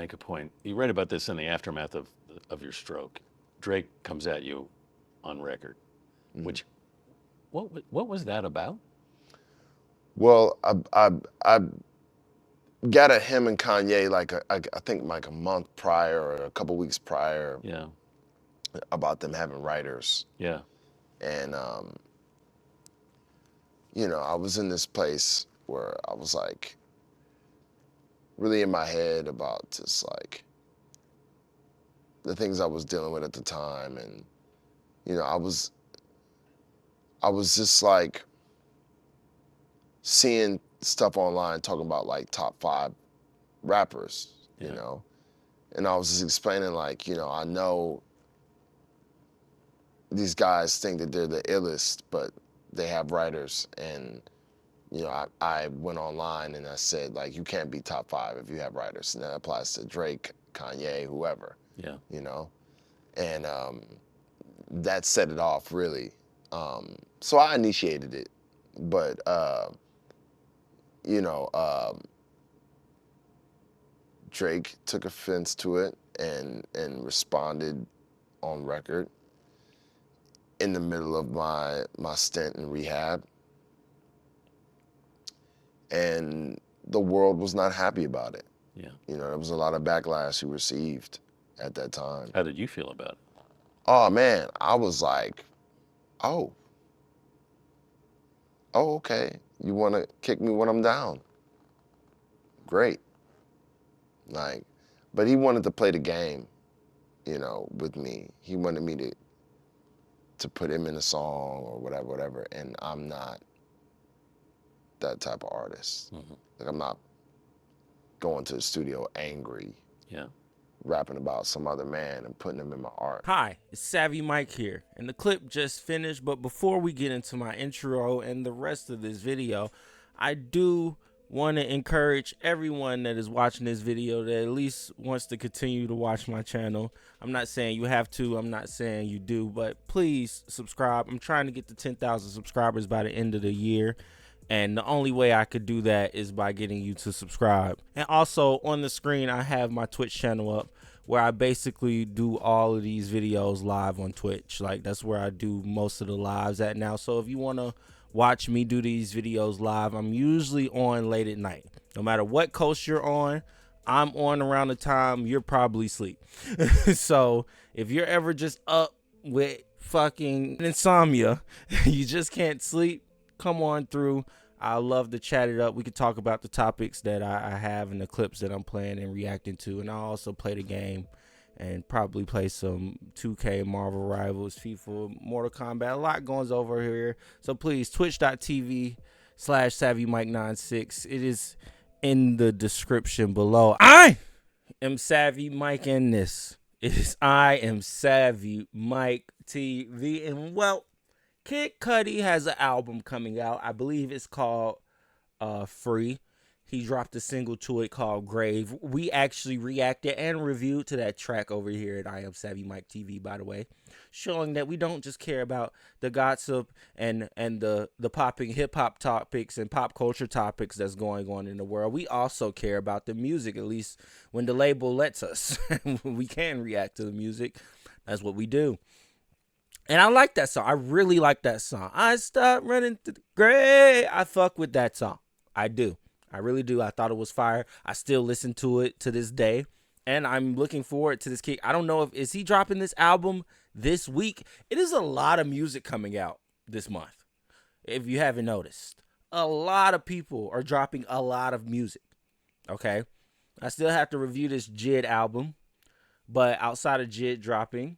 make a point. You write about this in the aftermath of your stroke. Drake comes at you on record, which what was that about? Well, I got at him and Kanye like I think like a month prior or a couple weeks prior Yeah, about them having writers, yeah, and I was in this place where I was like really in my head about just like the things I was dealing with at the time, and you know, I was just like seeing stuff online talking about like top 5 rappers, yeah, and I was just explaining like, I know these guys think that they're the illest, but they have writers, and I went online and I said like, you can't be top 5 if you have writers, and that applies to Drake, Kanye, whoever, yeah, you know, and that set it off really. So I initiated it, but you know, Drake took offense to it and responded on record in the middle of my stint in rehab, and the world was not happy about it. yeah. There was a lot of backlash he received at that time. How did you feel about it? Oh man, I was like, oh, oh, okay. You want to kick me when I'm down? Great. Like, but he wanted to play the game, with me. He wanted me to put him in a song or whatever, whatever. And I'm not that type of artist. Hmm. Like, I'm not going to the studio angry, Yeah, rapping about some other man and putting him in my art. Hi, it's Savvy Mike here, and the clip just finished, but before we get into my intro and the rest of this video, I do want to encourage everyone that is watching this video that at least wants to continue to watch my channel. I'm not saying you have to, I'm not saying you do, but please subscribe. I'm trying to get to 10,000 subscribers by the end of the year. And the only way I could do that is by getting you to subscribe. And also on the screen, I have my Twitch channel up where I basically do all of these videos live on Twitch. Like, that's where I do most of the lives at now. So if you want to watch me do these videos live, I'm usually on late at night. No matter what coast you're on, I'm on around the time you're probably asleep. So if you're ever just up with fucking insomnia, you just can't sleep, come on through. I love to chat it up. We could talk about the topics that I have and the clips that I'm playing and reacting to. And I'll also play the game and probably play some 2K, Marvel Rivals, FIFA, Mortal Kombat. A lot goes over here. So please, twitch.tv/SavvyMike96. It is in the description below. I am Savvy Mike, and this is I Am Savvy Mike TV. And well, Kid Cudi has an album coming out. I believe it's called Free. He dropped a single to it called Grave. We actually reacted and reviewed to that track over here at I Am Savvy Mike TV, by the way, showing that we don't just care about the gossip and the popping hip hop topics and pop culture topics that's going on in the world. We also care about the music, at least when the label lets us. We can react to the music. That's what we do. And I like that song. I really like that song. I stopped running to the grave. I fuck with that song. I do. I really do. I thought it was fire. I still listen to it to this day. And I'm looking forward to this kid. I don't know is he dropping this album this week? It is a lot of music coming out this month. If you haven't noticed, a lot of people are dropping a lot of music. Okay. I still have to review this Jid album. But outside of Jid dropping,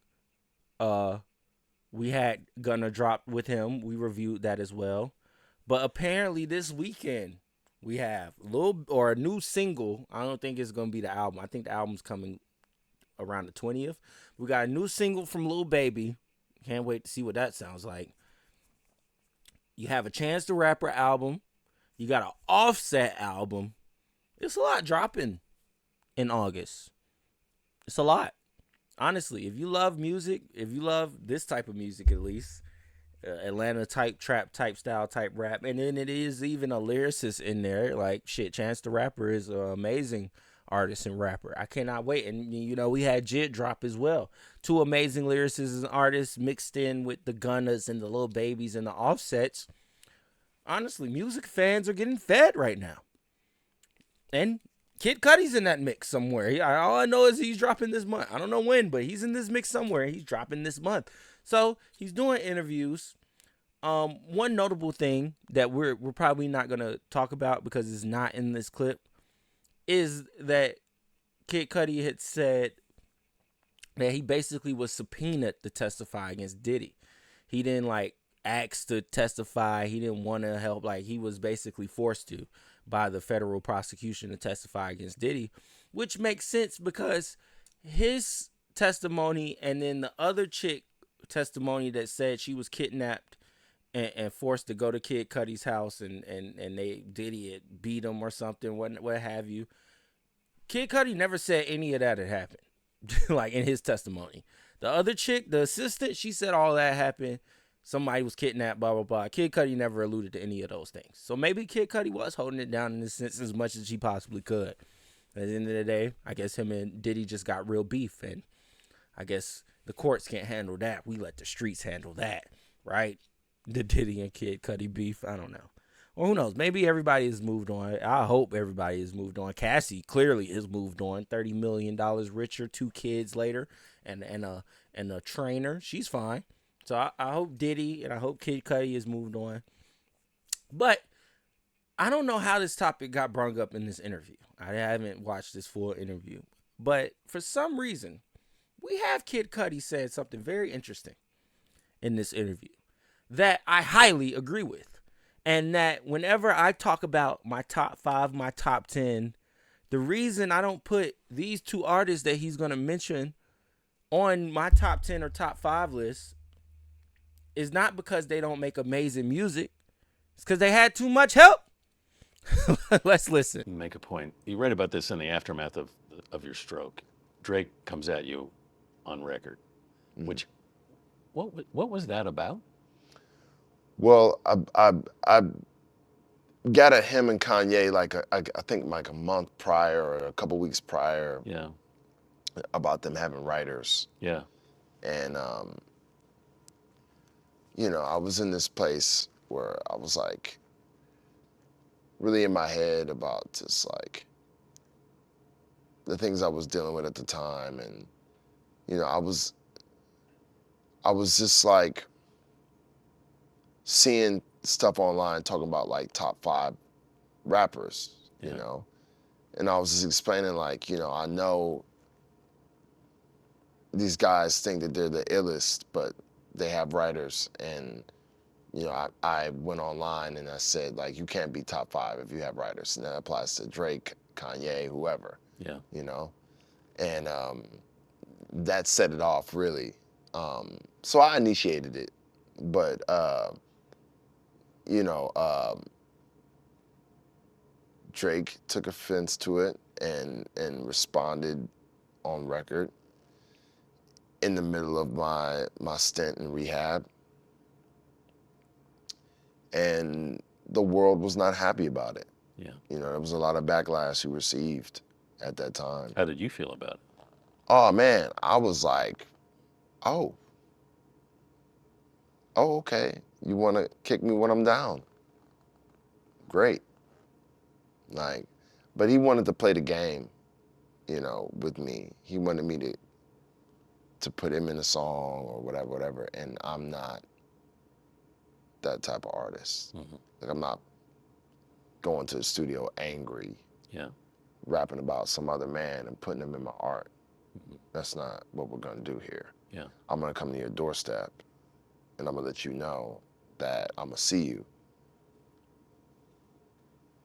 we had Gunna drop with him. We reviewed that as well. But apparently this weekend we have a new single. I don't think it's gonna be the album. I think the album's coming around the 20th. We got a new single from Lil Baby. Can't wait to see what that sounds like. You have a Chance the Rapper album. You got an Offset album. It's a lot dropping in August. It's a lot. Honestly, if you love music, if you love this type of music at least, Atlanta type trap type style type rap, and then it is even a lyricist in there, like shit, Chance the Rapper is an amazing artist and rapper. I cannot wait. And, you know, we had Jid drop as well. Two amazing lyricists and artists mixed in with the Gunnas and the Lil Babies and the Offsets. Honestly, music fans are getting fed right now. And Kid Cudi's in that mix somewhere. All I know is he's dropping this month. I don't know when, but he's in this mix somewhere. He's dropping this month. So he's doing interviews. One notable thing that we're probably not gonna talk about because it's not in this clip is that Kid Cudi had said that he basically was subpoenaed to testify against Diddy. He didn't like ask to testify. He didn't want to help. Like, he was basically forced to by the federal prosecution to testify against Diddy, which makes sense because his testimony and then the other chick testimony that said she was kidnapped and forced to go to Kid Cudi's house and they Diddy had beat him or something, what have you. Kid Cudi never said any of that had happened, like in his testimony. The other chick, the assistant, she said all that happened. Somebody was kidnapped, blah, blah, blah. Kid Cudi never alluded to any of those things. So maybe Kid Cudi was holding it down in this sense as much as he possibly could. At the end of the day, I guess him and Diddy just got real beef, and I guess the courts can't handle that. We let the streets handle that, right? The Diddy and Kid Cudi beef. I don't know. Well, who knows? Maybe everybody has moved on. I hope everybody has moved on. Cassie clearly has moved on. $30 million richer, 2 kids later, and a trainer. She's fine. So I hope Diddy and I hope Kid Cudi has moved on. But I don't know how this topic got brought up in this interview. I haven't watched this full interview. But for some reason, we have Kid Cudi said something very interesting in this interview that I highly agree with. And that whenever I talk about my top 5, my top 10, the reason I don't put these 2 artists that he's going to mention on my top 10 or top 5 list is not because they don't make amazing music. It's because they had too much help. Let's listen. Make a point. You read about this in the aftermath of your stroke. Drake comes at you on record, which, what was that about? Well, I got at him and Kanye I think like a month prior or a couple weeks prior. Yeah. About them having writers. Yeah. And you know, I was in this place where I was like really in my head about just like the things I was dealing with at the time, and you know, I was just like seeing stuff online talking about like top 5 rappers, you know, and I was just explaining like, you know, I know these guys think that they're the illest, but they have writers, and you know, I went online and I said like, you can't be top 5 if you have writers, and that applies to Drake, Kanye, whoever. Yeah. You know, and that set it off really. So I initiated it, but you know, Drake took offense to it and responded on record in the middle of my stint in rehab. And the world was not happy about it. Yeah. You know, there was a lot of backlash he received at that time. How did you feel about it? Oh man, I was like, oh, okay. You want to kick me when I'm down? Great. Like, but he wanted to play the game, you know, with me. He wanted me to put him in a song or whatever, and I'm not that type of artist. Mm-hmm. Like, I'm not going to the studio angry, rapping about some other man and putting him in my art. Mm-hmm. That's not what we're gonna do here. Yeah. I'm gonna come to your doorstep and I'm gonna let you know that I'm gonna see you.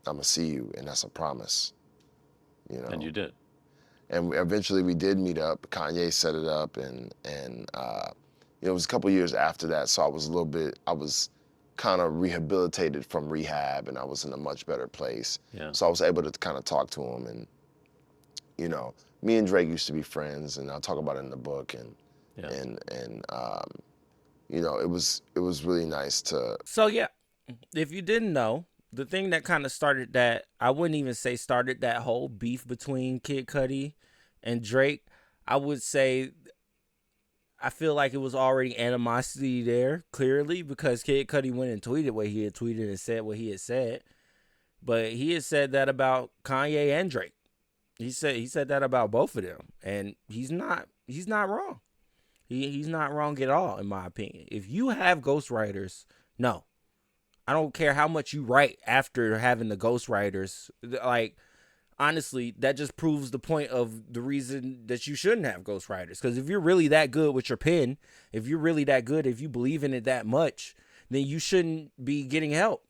I'm gonna see you, and that's a promise. You know. And you did. And eventually we did meet up. Kanye set it up, and you know, it was a couple years after that, so I was kind of rehabilitated from rehab, and I was in a much better place. Yeah. So I was able to kind of talk to him, and you know, me and Drake used to be friends, and I'll talk about it in the book, and you know, it was really nice to. So yeah, if you didn't know, the thing that kind of started that, I wouldn't even say started that whole beef between Kid Cudi and Drake. I would say I feel like it was already animosity there, clearly, because Kid Cudi went and tweeted what he had tweeted and said what he had said. But he had said that about Kanye and Drake. He said that about both of them, and he's not wrong. He's not wrong at all, in my opinion. If you have ghostwriters, no, I don't care how much you write after having the ghostwriters. Like, honestly, that just proves the point of the reason that you shouldn't have ghostwriters. Because if you're really that good with your pen, if you're really that good, if you believe in it that much, then you shouldn't be getting help,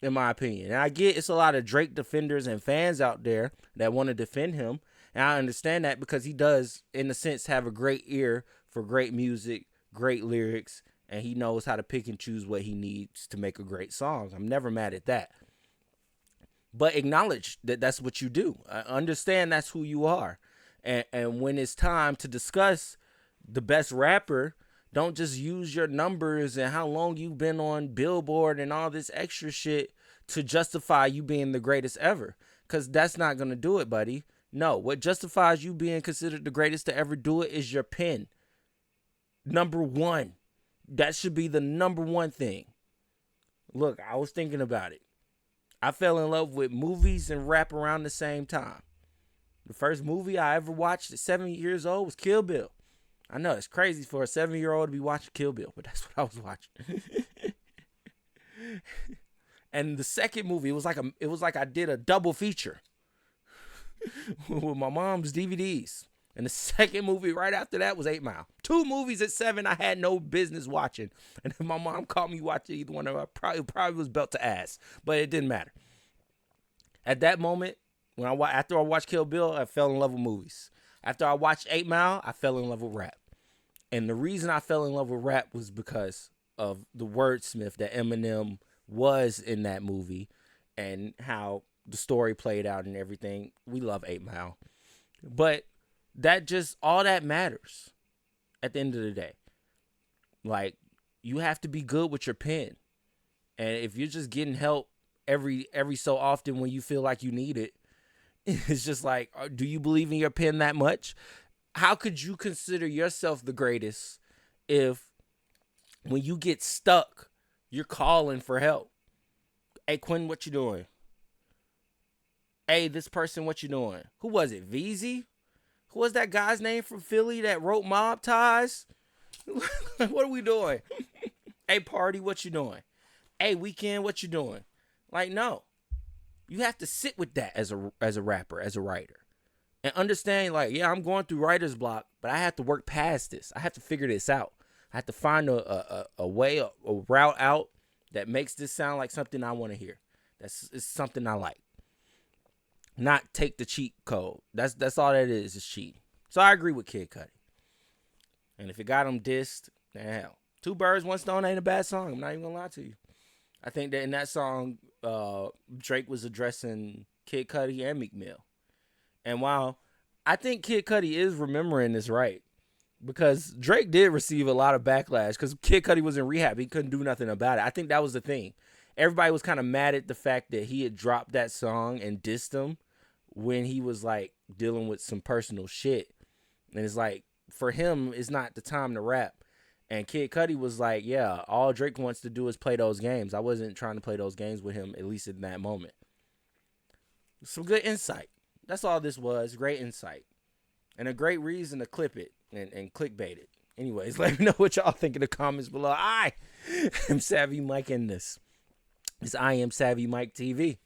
in my opinion. And I get it's a lot of Drake defenders and fans out there that want to defend him. And I understand that because he does, in a sense, have a great ear for great music, great lyrics, and he knows how to pick and choose what he needs to make a great song. I'm never mad at that. But acknowledge that that's what you do. I understand that's who you are. And when it's time to discuss the best rapper, don't just use your numbers and how long you've been on Billboard and all this extra shit to justify you being the greatest ever. Because that's not going to do it, buddy. No, what justifies you being considered the greatest to ever do it is your pen. Number one. That should be the number one thing. Look, I was thinking about it. I fell in love with movies and rap around the same time. The first movie I ever watched at 7 years old was Kill Bill. I know it's crazy for a 7-year-old to be watching Kill Bill, but that's what I was watching. And the second movie, it was like I did a double feature with my mom's DVDs. And the second movie right after that was 8 Mile. 2 movies at 7 I had no business watching. And if my mom caught me watching either one of them, probably was belt to ass. But it didn't matter. At that moment, after I watched Kill Bill, I fell in love with movies. After I watched 8 Mile, I fell in love with rap. And the reason I fell in love with rap was because of the wordsmith that Eminem was in that movie and how the story played out and everything. We love 8 Mile. But all that matters at the end of the day. Like, you have to be good with your pen. And if you're just getting help every so often when you feel like you need it, it's just like, do you believe in your pen that much? How could you consider yourself the greatest if when you get stuck, you're calling for help? Hey, Quinn, what you doing? Hey, this person, what you doing? Who was it? VZ? Who was that guy's name from Philly that wrote Mob Ties? What are we doing? Hey, Party, what you doing? Hey, Weekend, what you doing? Like, no. You have to sit with that as a rapper, as a writer. And understand, like, yeah, I'm going through writer's block, but I have to work past this. I have to figure this out. I have to find a way, a route out that makes this sound like something I want to hear. It's something I like. Not take the cheat code. That's all that is cheating. So I agree with Kid Cudi. And if it got him dissed, then hell. 2 Birds, 1 Stone ain't a bad song. I'm not even gonna lie to you. I think that in that song, Drake was addressing Kid Cudi and Meek Mill. And while I think Kid Cudi is remembering this right, because Drake did receive a lot of backlash because Kid Cudi was in rehab. He couldn't do nothing about it. I think that was the thing. Everybody was kind of mad at the fact that he had dropped that song and dissed him when he was like dealing with some personal shit. And it's like, for him, it's not the time to rap. And Kid Cudi was like, yeah, all Drake wants to do is play those games. I wasn't trying to play those games with him, at least in that moment. Some good insight. That's all this was. Great insight. And a great reason to clip it and clickbait it. Anyways, let me know what y'all think in the comments below. I am Savvy Mike in this. It's I Am Savvy Mike TV.